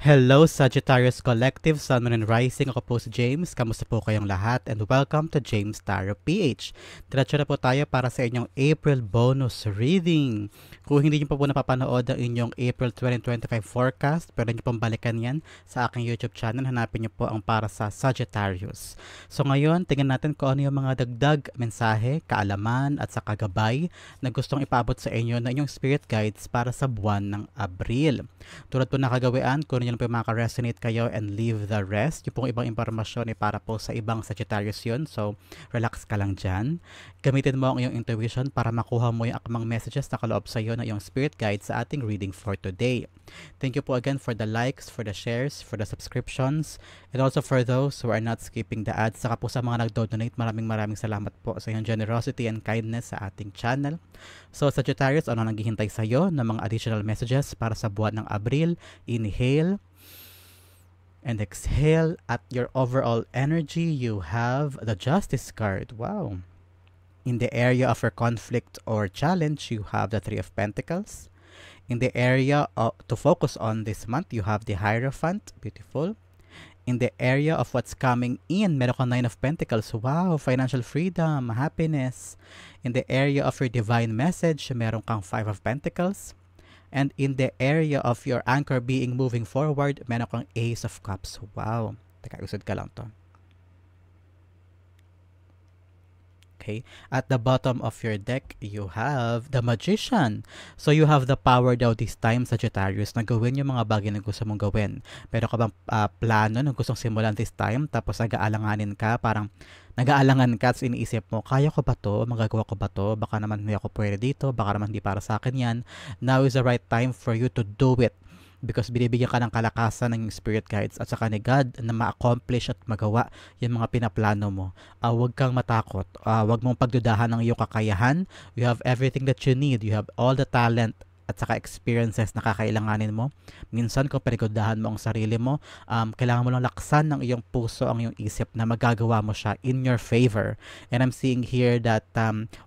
Hello Sagittarius Collective, Sun, Moon, and Rising. Ako po si James. Kamusta po kayong lahat? And welcome to James Tarot PH. Diretso na po tayo para sa inyong April bonus reading. Kung hindi niyo pa po napapanood ang inyong April 2025 forecast, pwede niyo pong balikan yan sa aking YouTube channel. Hanapin niyo po ang para sa Sagittarius. So ngayon, tingnan natin kung ano yung mga dagdag mensahe, kaalaman at sa kagabay na gustong ipaabot sa inyo na inyong spirit guides para sa buwan ng Abril. Tulad po na kagawian, kung yun po yung maka-resonate kayo and leave the rest. Yung pong ibang impormasyon ay para po sa ibang Sagittarius yun. So, relax ka lang dyan. Gamitin mo ang iyong intuition para makuha mo yung akmang messages na kaloob sa iyo na iyong spirit guide sa ating reading for today. Thank you po again for the likes, for the shares, for the subscriptions, and also for those who are not skipping the ads. Saka po sa mga nag-donate, maraming salamat po sa iyong generosity and kindness sa ating channel. So, Sagittarius, ano naghihintay sa iyo ng mga additional messages para sa buwan ng Abril? Inhale and exhale. At your overall energy, you have the Justice card. Wow. In the area of your conflict or challenge, you have the Three of Pentacles. In the area to focus on this month, you have the Hierophant. Beautiful. In the area of what's coming in, meron kang Nine of Pentacles. Wow, financial freedom, happiness. In the area of your divine message, meron kang Five of Pentacles. And in the area of your anchor being moving forward, meron kang Ace of Cups. Wow. Teka, usod ka lang to. Okay. At the bottom of your deck, you have the Magician. So you have the power daw this time, Sagittarius, na gawin yung mga bagay na gusto mong gawin. Pero ka bang plano na gustong simulan this time, tapos nag-aalanganin ka, parang nag-aalangan ka at iniisip mo, kaya ko ba to? Magagawa ko ba to? Baka naman hindi ako pwede dito, baka naman hindi para sa akin yan. Now is the right time for you to do it. Because binibigyan ka ng kalakasan ng spirit guides at saka ni God na ma-accomplish at magawa yung mga pinaplano mo. Huwag kang matakot. Huwag mong pagdudahan ng iyong kakayahan. You have everything that you need. You have all the talent at saka experiences na kakailanganin mo. Minsan kung pinagdudahan mo ang sarili mo, kailangan mo lang laksan ng iyong puso, ang iyong isip na magagawa mo siya in your favor. And I'm seeing here that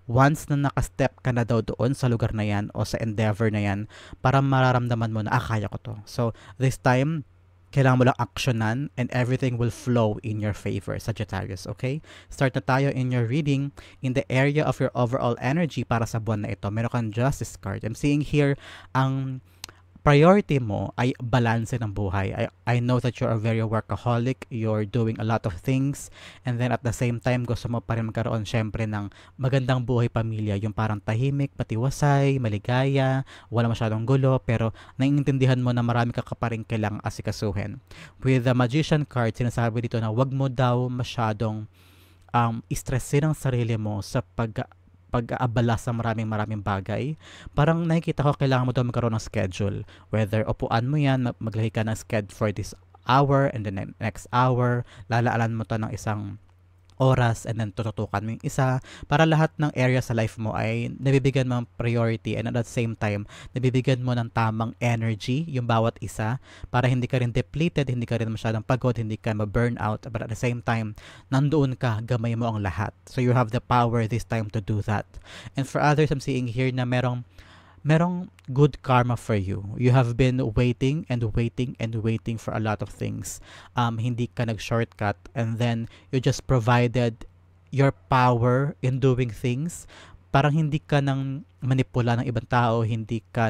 once na nakastep ka na daw doon sa lugar na yan o sa endeavor na yan, para mararamdaman mo na, kaya ko to. So, this time, kailangan mo lang aksyonan and everything will flow in your favor, Sagittarius, okay? Start na tayo in your reading. In the area of your overall energy para sa buwan na ito, meron kang Justice card. I'm seeing here, ang priority mo ay balanse ng buhay. I know that you're a very workaholic, you're doing a lot of things, and then at the same time, gusto mo pa rin magkaroon syempre ng magandang buhay pamilya, yung parang tahimik, patiwasay, maligaya, wala masyadong gulo, pero naiintindihan mo na marami ka pa rin kailangang asikasuhin. With the Magician card, sinasabi dito na wag mo daw masyadong stressin ang sarili mo sa pag-aabala sa maraming bagay. Parang nakikita ko kailangan mo daw magkaroon ng schedule. Whether upuan mo yan, maglahi ka ng schedule for this hour and then next hour, lalaalan mo to ng isang oras and then tututukan mo yung isa para lahat ng area sa life mo ay nabibigyan mo ng priority and at the same time nabibigyan mo ng tamang energy yung bawat isa para hindi ka rin depleted, hindi ka rin masyadong pagod, hindi ka ma-burn out, but at the same time nandoon ka, gamay mo ang lahat. So you have the power this time to do that. And for others, I'm seeing here na merong good karma for you. You have been waiting for a lot of things. Hindi ka nag-shortcut and then you just provided your power in doing things. Parang hindi ka nang manipula ng ibang tao, hindi ka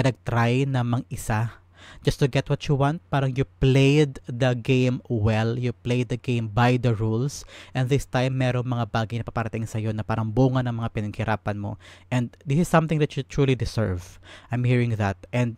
nag-try na mang-isa just to get what you want. Parang you played the game well, you played the game by the rules, and this time merong mga bagay na paparating sa iyo na parang bunga ng mga pinaghirapan mo, and this is something that you truly deserve. I'm hearing that, and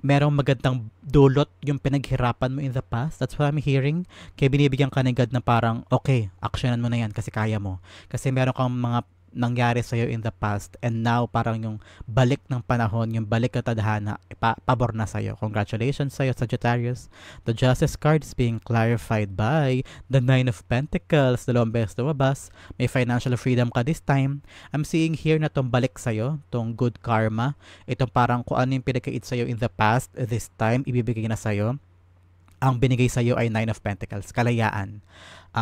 merong magandang dulot yung pinaghirapan mo in the past. That's what I'm hearing. Kaya binibigyan ka ni God na parang, okay, actionan mo na yan kasi kaya mo. Kasi meron kang mga nangyari sa'yo in the past and now parang yung balik ng panahon, yung balik na tadhana, pabor na sa'yo. Congratulations sa'yo, Sagittarius. The Justice card is being clarified by the Nine of Pentacles. Dalawang beses lumabas. May financial freedom ka this time. I'm seeing here na itong balik sa'yo, itong good karma. Itong parang kung ano yung pinagkait sa'yo in the past, this time, ibibigay na sa'yo. Ang binigay sa iyo ay Nine of Pentacles, kalayaan,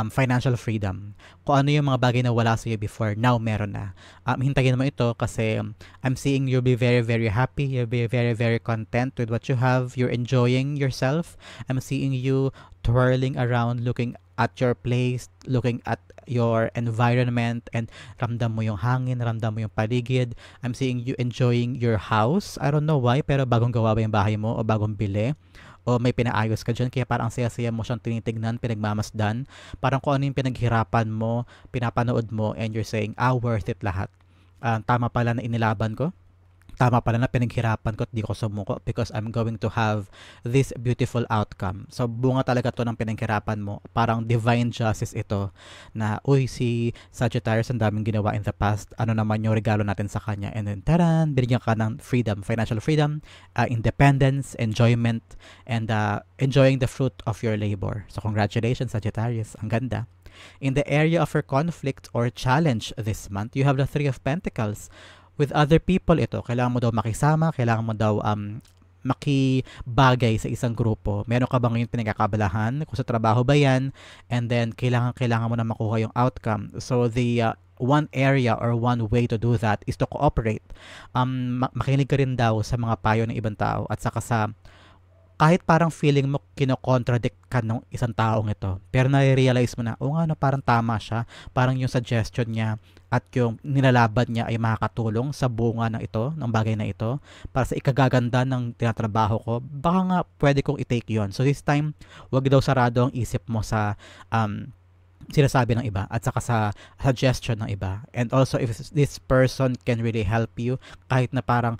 financial freedom. Kung ano yung mga bagay na wala sa iyo before, now meron na. Hintayin mo ito kasi I'm seeing you'll be very, very happy. You'll be very, very content with what you have. You're enjoying yourself. I'm seeing you twirling around, looking at your place, looking at your environment, and ramdam mo yung hangin, ramdam mo yung paligid. I'm seeing you enjoying your house. I don't know why, pero bagong gawa ba yung bahay mo o bagong bili? O may pinaayos ka dyan, kaya parang saya-saya mo siyang tinitignan, pinagmamasdan, parang kung ano yung pinaghirapan mo, pinapanood mo, and you're saying, worth it lahat. Tama pala na inilaban ko, tama pala na pinaghirapan ko at di ko sumuko because I'm going to have this beautiful outcome. So, bunga talaga to ng pinaghirapan mo. Parang divine justice ito na, uy, si Sagittarius ang daming ginawa in the past. Ano naman yung regalo natin sa kanya? And then, taran, binigyan ka ng freedom, financial freedom, independence, enjoyment, and enjoying the fruit of your labor. So, congratulations, Sagittarius. Ang ganda. In the area of your conflict or challenge this month, you have the Three of Pentacles. With other people ito, kailangan mo daw makisama, kailangan mo daw makibagay sa isang grupo. Meron ka ba ngayon pinagkakabalahan? Kung sa trabaho ba yan? And then, kailangan mo na makuha yung outcome. So, the one area or one way to do that is to cooperate. Makinig ka rin daw sa mga payo ng ibang tao at saka sa kahit parang feeling mo kino-contradict ka ng isang taong ito, pero nare-realize mo na, nga, no, parang tama siya, parang yung suggestion niya at yung nilalabad niya ay makakatulong sa bunga ng ito, ng bagay na ito, para sa ikagaganda ng tinatrabaho ko, baka nga pwede kong i-take yon. So this time, wag daw sarado ang isip mo sa sinasabi ng iba at saka sa suggestion ng iba. And also, if this person can really help you, kahit na parang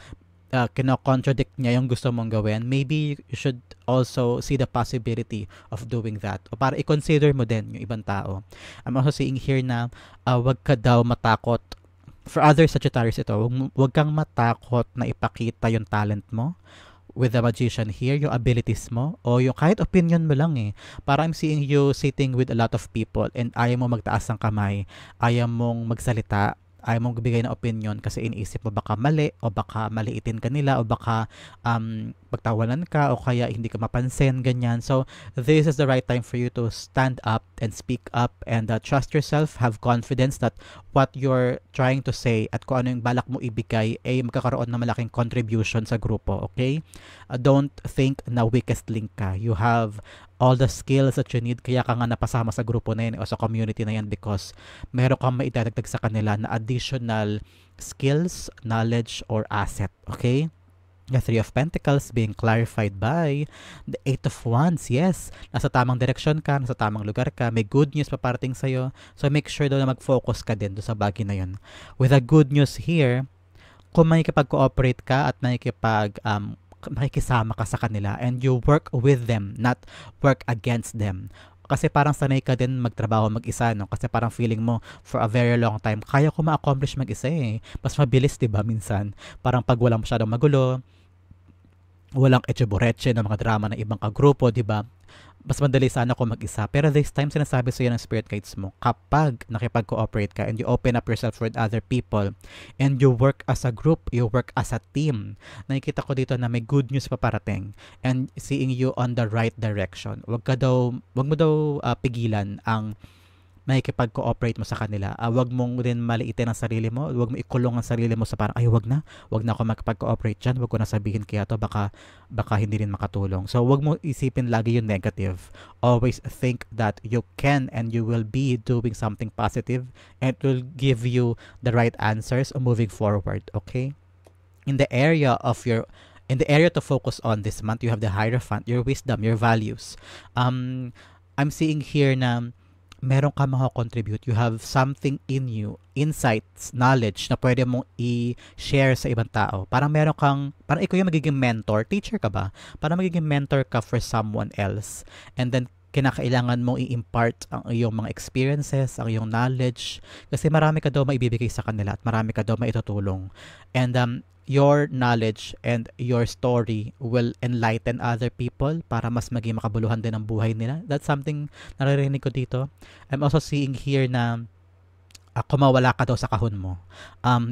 kino-contradict niya yung gusto mong gawin, maybe you should also see the possibility of doing that. O para i-consider mo din yung ibang tao. I'm also seeing here na wag ka daw matakot. For other Sagittarius ito, wag kang matakot na ipakita yung talent mo. With the Magician here, yung abilities mo, o yung kahit opinion mo lang Para I'm seeing you sitting with a lot of people and ayaw mo magtaas ng kamay, ayaw mong magsalita, ayaw mong bigay ng opinion kasi iniisip mo baka mali o baka maliitin ka nila o baka pagtawanan ka o kaya hindi ka mapansin, ganyan. So, this is the right time for you to stand up and speak up and trust yourself, have confidence that what you're trying to say at kung ano yung balak mo ibigay ay magkakaroon ng malaking contribution sa grupo, okay? Don't think na weakest link ka. You have all the skills that you need, kaya ka nga napasama sa grupo na yan o sa community na yan because meron kang maidadagdag sa kanila na additional skills, knowledge, or asset, okay? The Three of Pentacles being clarified by the Eight of Wands. Yes, nasa tamang direksyon ka, nasa tamang lugar ka, may good news paparating sa'yo. So make sure daw na mag-focus ka din doon sa bagay na yun. With a good news here, kung makikipag-cooperate ka at makikisama ka sa kanila and you work with them, not work against them. Kasi parang sanay ka din magtrabaho mag-isa, no? Kasi parang feeling mo for a very long time, kaya ko ma-accomplish mag-isa Mas mabilis, diba, minsan? Parang pag walang masyadong magulo, walang etchebureche ng mga drama ng ibang kagrupo, diba? Mas madali sana ako mag-isa. Pero this time, sinasabi sa'yo ng spirit guides mo, kapag nakipag-cooperate ka and you open up yourself with other people and you work as a group, you work as a team, nakikita ko dito na may good news pa parating and seeing you on the right direction. Wag mo daw pigilan ang makikipag-cooperate mo sa kanila. Wag mong din maliitin ang sarili mo. Wag mo ikulong ang sarili mo sa parang, wag na ako makipag-cooperate dyan. Wag ko na sabihin kaya to, baka hindi rin makatulong. So, wag mo isipin lagi yung negative. Always think that you can and you will be doing something positive and it will give you the right answers moving forward. Okay? In the area to focus on this month, you have the Hierophant, your wisdom, your values. I'm seeing here na meron ka makakontribute. You have something in you, insights, knowledge na pwede mong i-share sa ibang tao. Parang parang ikaw yung magiging mentor. Teacher ka ba? Parang magiging mentor ka for someone else. And then, kinakailangan mong i-impart ang iyong mga experiences, ang iyong knowledge. Kasi marami ka daw maibibigay sa kanila at marami ka daw maitutulong. And your knowledge and your story will enlighten other people para mas maging makabuluhan din ang buhay nila. That's something naririnig ko dito. I'm also seeing here na Kung mawala ka daw sa kahon mo.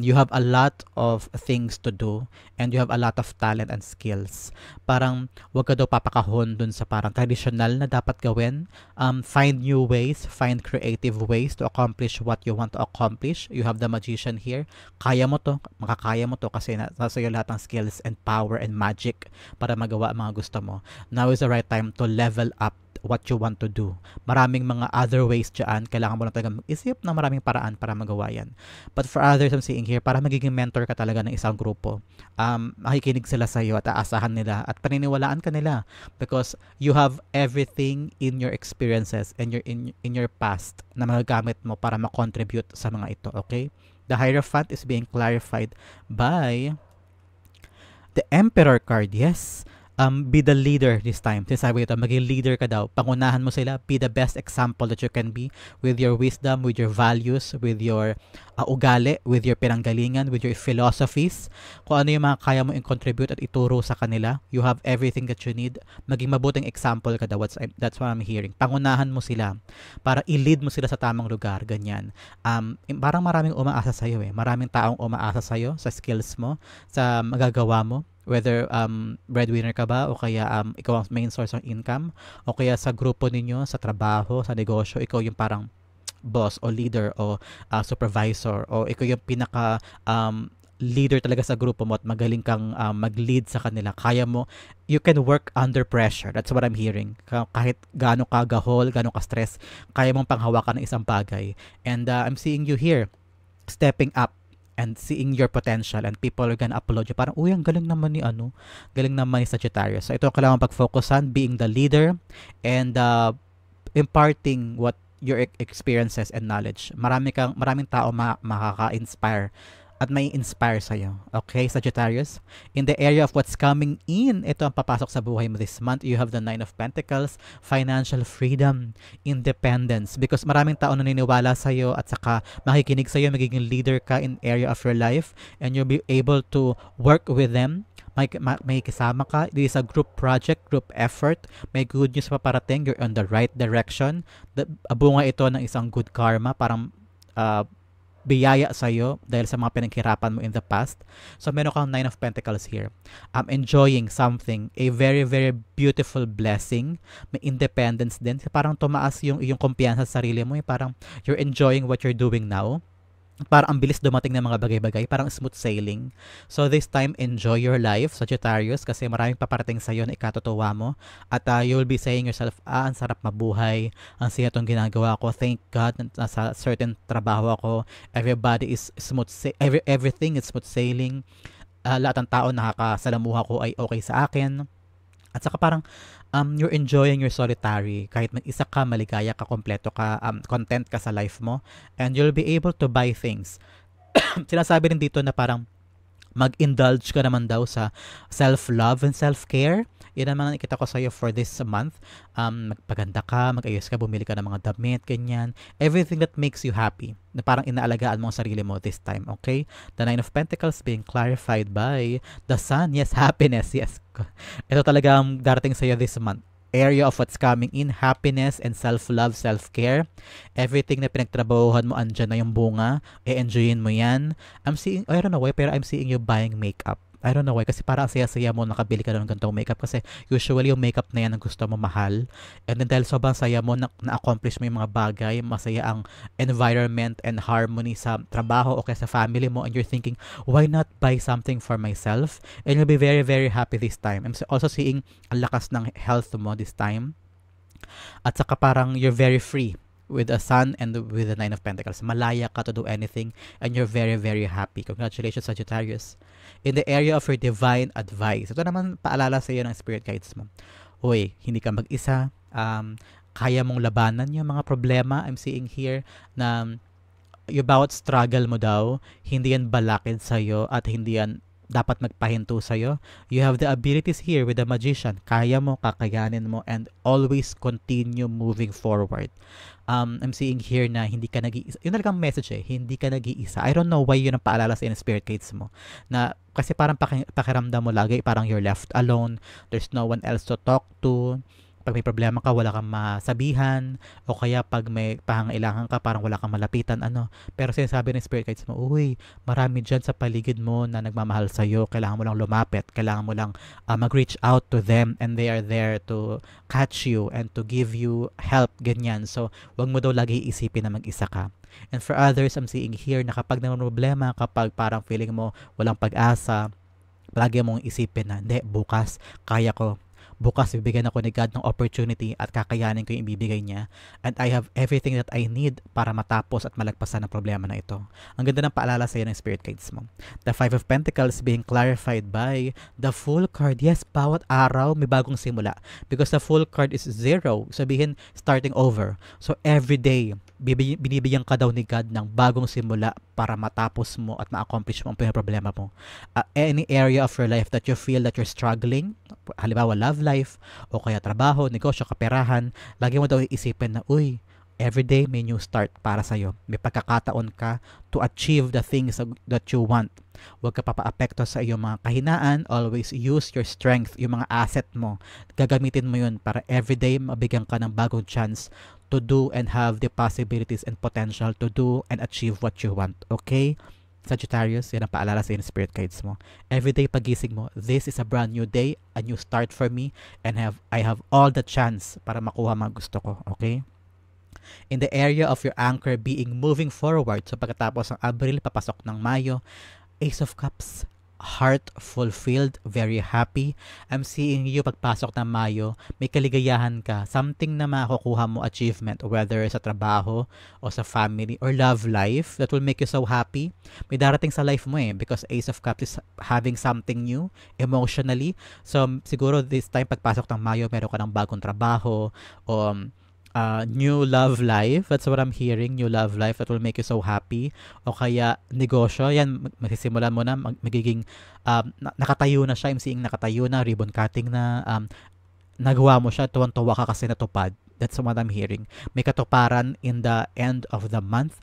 You have a lot of things to do and you have a lot of talent and skills. Parang wag ka daw papakahon dun sa parang traditional na dapat gawin. Find new ways, find creative ways to accomplish what you want to accomplish. You have the magician here. Kaya mo to, makakaya mo to kasi nasa iyo lahat ng skills and power and magic para magawa ang mga gusto mo. Now is the right time to level up what you want to do. Maraming mga other ways dyan. Kailangan mo lang talaga mag-isip ng maraming paraan para magawa yan. But for others, I'm seeing here, para magiging mentor ka talaga ng isang grupo. Makikinig sila sa iyo at aasahan nila at paniniwalaan ka nila because you have everything in your experiences and in your past na magagamit mo para ma-contribute sa mga ito. Okay? The Hierophant is being clarified by the Emperor card. Yes. Be the leader this time. Sinasabi ito, maging leader ka daw. Pangunahan mo sila. Be the best example that you can be with your wisdom, with your values, with your ugali, with your pinanggalingan, with your philosophies. Kung ano yung mga kaya mo i-contribute at ituro sa kanila. You have everything that you need. Maging mabuting example ka daw. That's what I'm hearing. Pangunahan mo sila para i-lead mo sila sa tamang lugar. Ganyan. Parang maraming umaasa sa'yo eh. Maraming taong umaasa sa'yo sa skills mo, sa magagawa mo. Whether breadwinner ka ba o kaya ikaw ang main source ng income o kaya sa grupo ninyo, sa trabaho, sa negosyo, ikaw yung parang boss o leader o supervisor o ikaw yung pinaka leader talaga sa grupo mo at magaling kang mag-lead sa kanila. Kaya mo, you can work under pressure. That's what I'm hearing. Kahit gaano ka gahol, gaano ka stress, kaya mong panghawakan ng isang bagay. And I'm seeing you here stepping up and seeing your potential and people are gonna applaud you. Parang, uy, ang galing naman ni galing naman ni Sagittarius. So, ito ang kailangan pag-focusan, being the leader and imparting what your experiences and knowledge. Maraming tao makaka-inspire at may inspire sa'yo. Okay, Sagittarius? In the area of what's coming in, ito ang papasok sa buhay mo this month. You have the 9 of Pentacles, financial freedom, independence. Because maraming tao naniniwala sa'yo at saka makikinig sa'yo, magiging leader ka in area of your life and you'll be able to work with them. May kasama ka. This is a group project, group effort. May good news pa parating. You're on the right direction. Bunga ito ng isang good karma. Parang biyaya sa'yo dahil sa mga pinaghirapan mo in the past. So, meron kang 9 of Pentacles here. Enjoying something, a very, very beautiful blessing. May independence din. Parang tumaas yung iyong kumpiyansa sa sarili mo. Parang you're enjoying what you're doing now. Parang ang bilis dumating ng mga bagay-bagay, parang smooth sailing. So this time, enjoy your life, Sagittarius, kasi maraming paparating sa'yo na ikatutuwa mo. At you will be saying yourself, ang sarap mabuhay, ang siya itong ginagawa ko, thank God, nasa certain trabaho ako, everybody is smooth, everything is smooth sailing, lahat ng tao nakakasalamuha ko ay okay sa akin. At saka parang you're enjoying your solitary. Kahit mag-isa ka, maligaya ka, kompleto ka, content ka sa life mo. And you'll be able to buy things. Sinasabi rin dito na parang mag-indulge ka naman daw sa self-love and self-care. Yun naman nakikita ko sa'yo for this month. Magpaganda ka, mag-ayos ka, bumili ka ng mga damit, ganyan. Everything that makes you happy. Na parang inaalagaan mo ang sarili mo this time, okay? The 9 of Pentacles being clarified by the Sun. Yes, happiness, yes. Ito talaga ang darating sa'yo this month. Area of what's coming in, happiness and self-love, self-care. Everything na pinagtrabahuhan mo, andyan na yung bunga. E-enjoyin mo yan. I'm seeing, I don't know why, pero I'm seeing you buying makeup. I don't know why, kasi parang saya-saya mo nakabili ka ng ganitong makeup kasi usually yung makeup na yan ang gusto mo mahal. And then dahil sobrang saya mo na-accomplish mo yung mga bagay, masaya ang environment and harmony sa trabaho o kaya sa family mo and you're thinking, why not buy something for myself? And you'll be very, very happy this time. I'm also seeing ang lakas ng health mo this time. At saka parang you're very free with the Sun and with the 9 of Pentacles. Malaya ka to do anything and you're very, very happy. Congratulations, Sagittarius. In the area of your divine advice, ito naman paalala sa iyo ng spirit guides mo. Uy, hindi ka mag-isa. Kaya mong labanan yung mga problema. I'm seeing here na yung bawat struggle mo daw, hindi yan balakid sa iyo at hindi yan dapat magpahinto sa'yo. You have the abilities here with the Magician. Kaya mo, kakayanin mo, and always continue moving forward. I'm seeing here na hindi ka nag-iisa. Yun talagang message hindi ka nag-iisa. I don't know why yun ang paalala sa spirit guides mo. Na, kasi parang pakiramdam mo lagi, parang you're left alone. There's no one else to talk to. Pag may problema ka, wala kang masabihan, o kaya pag may pangangailangan ka, parang wala kang malapitan, ano. Pero sinasabi ng spirit guides mo, uy, marami dyan sa paligid mo na nagmamahal sa'yo, kailangan mo lang lumapit, kailangan mo lang mag-reach out to them, and they are there to catch you and to give you help, ganyan. So, wag mo daw lagi isipin na mag-isa ka. And for others, I'm seeing here na kapag may problema, kapag parang feeling mo walang pag-asa, lagi mong isipin na, hindi, bukas, kaya ko. Bukas, bibigyan ako ni God ng opportunity at kakayanin ko yung ibibigay niya. And I have everything that I need para matapos at malagpasan ang problema na ito. Ang ganda ng paalala sa iyo ng spirit guides mo. The Five of Pentacles being clarified by the Fool card. Yes, bawat araw may bagong simula. Because the Fool card is 0. Sabihin, starting over. So every day, binibigyan ka daw ni God ng bagong simula para matapos mo at ma-accomplish mo ang problema mo. Any area of your life that you feel that you're struggling, halimbawa love life, o kaya trabaho, negosyo, kaperahan, lagi mo daw iisipin na, uy, everyday may new start para sa'yo. May pagkakataon ka to achieve the things that you want. Huwag ka papaapekto sa iyong mga kahinaan. Always use your strength, yung mga asset mo. Gagamitin mo yun para everyday mabigyan ka ng bagong chance to do and have the possibilities and potential to do and achieve what you want. Okay? Sagittarius, yan ang paalala sa inyo spirit guides mo. Everyday pagising mo, this is a brand new day, a new start for me, and I have all the chance para makuha mga gusto ko. Okay? In the area of your anchor being moving forward, so pagkatapos ng Abril, papasok ng Mayo, Ace of Cups, heart fulfilled, very happy. I'm seeing you pagpasok ng Mayo, may kaligayahan ka, something na makukuha mo achievement, whether sa trabaho o sa family or love life that will make you so happy. May darating sa life mo because Ace of Cups is having something new emotionally. So siguro this time pagpasok ng Mayo, meron ka ng bagong trabaho o new love life. That's what I'm hearing. New love life that will make you so happy. O kaya negosyo. Yan, magsisimulan mo na. Magiging nakatayo na siya. I'm seeing nakatayo na. Ribbon cutting na. Nagawa mo siya. Tuwan-tuwa ka kasi natupad. That's what I'm hearing. May katuparan in the end of the month.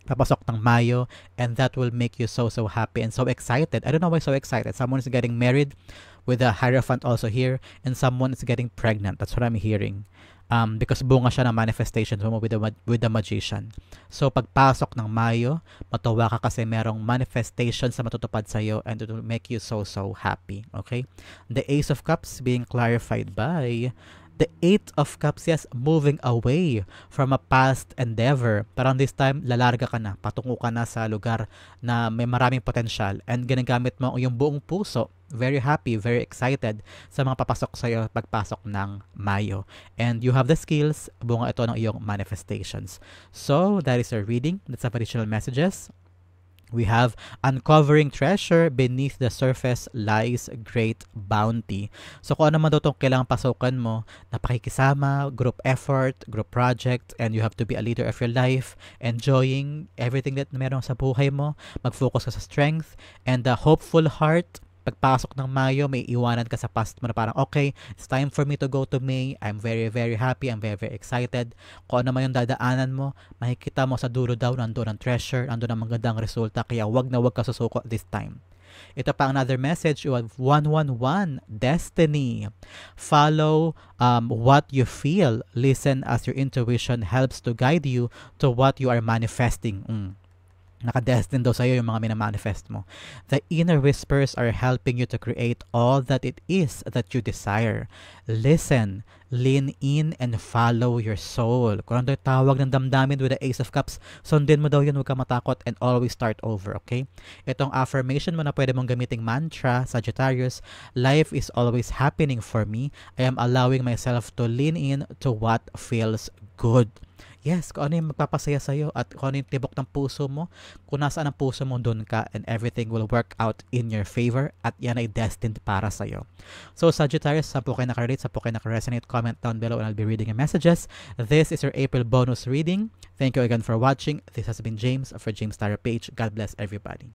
Papasok ng Mayo, and that will make you so happy and so excited. I don't know why so excited. Someone is getting married with a Hierophant also here, and someone is getting pregnant. That's what I'm hearing. Because bunga siya ng manifestation mo with the Magician. So pagpasok ng Mayo, matuwa ka kasi merong manifestation sa matutupad sa iyo, and it will make you so happy. Okay? The Ace of Cups being clarified by the Eight of Cups, yes, moving away from a past endeavor. Parang this time, lalarga ka na, patungo ka na sa lugar na may maraming potential, and ginagamit mo yung buong puso. Very happy, very excited sa mga papasok sa'yo pagpasok ng Mayo. And you have the skills, bunga ito ng iyong manifestations. So, that is our reading. That's some additional messages. We have uncovering treasure beneath the surface lies great bounty. So kung ano man daw itong kailangang pasukan mo, na pakikisama, group effort, group project, and you have to be a leader of your life, enjoying everything that meron sa buhay mo, mag-focus ka sa strength, and the hopeful heart. Pagpasok ng Mayo, may iwanan ka sa past mo na parang, okay, it's time for me to go to May. I'm very happy. I'm very excited. Kung ano man yung dadaanan mo, makikita mo sa dulo daw, nandun ang treasure, nandun ang magandang resulta. Kaya wag ka susuko this time. Ito pa another message. You have 111, destiny. Follow what you feel. Listen as your intuition helps to guide you to what you are manifesting. Nakadestined daw sa'yo yung mga minamanifest mo. The inner whispers are helping you to create all that it is that you desire. Listen, lean in, and follow your soul. Kung ano yung tawag ng damdamin with the Ace of Cups, sundin mo daw yun, huwag ka matakot, and always start over, okay? Itong affirmation mo na pwede mong gamiting mantra, Sagittarius, life is always happening for me. I am allowing myself to lean in to what feels good. Yes, kung ano yung magpapasaya sa'yo at kung ano yung tibok ng puso mo, kung nasaan ang puso mo, dun ka, and everything will work out in your favor, at yan ay destined para sa'yo. So, Sagittarius, saan po kayo nakarelate, saan po kayo nakaresonate, comment down below and I'll be reading your messages. This is your April bonus reading. Thank you again for watching. This has been James for James Tarot Page. God bless everybody.